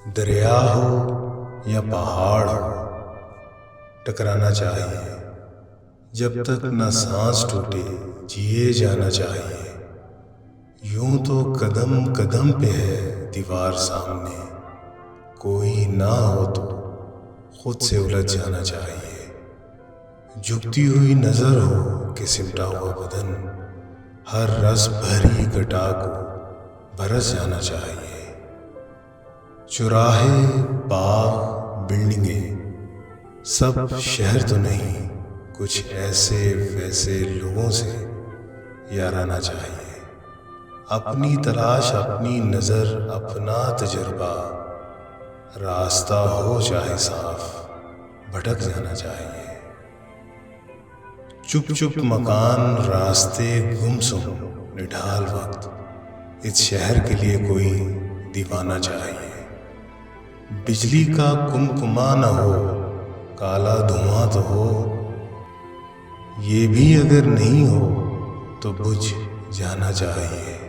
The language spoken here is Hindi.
दरिया हो या पहाड़ हो, टकराना चाहिए। जब तक न सांस टूटे जिए जाना चाहिए। यूं तो कदम कदम पे है दीवार सामने, कोई ना हो तो खुद से उलझ जाना चाहिए। झुकती हुई नजर हो कि सिमटा हुआ बदन, हर रस भरी घटा को बरस जाना चाहिए। चुराहे, बाग, बिल्डिंगें सब शहर तो नहीं, कुछ ऐसे वैसे लोगों से याराना चाहिए। अपनी तलाश, अपनी नजर, अपना तजुर्बा, रास्ता हो चाहे साफ, भटक जाना चाहिए। चुप चुप मकान, रास्ते गुमसुम, निढाल वक्त, इस शहर के लिए कोई दीवाना चाहिए। बिजली का कुमकुमा न हो, काला धुआं तो हो, ये भी अगर नहीं हो तो बुझ जाना चाहिए।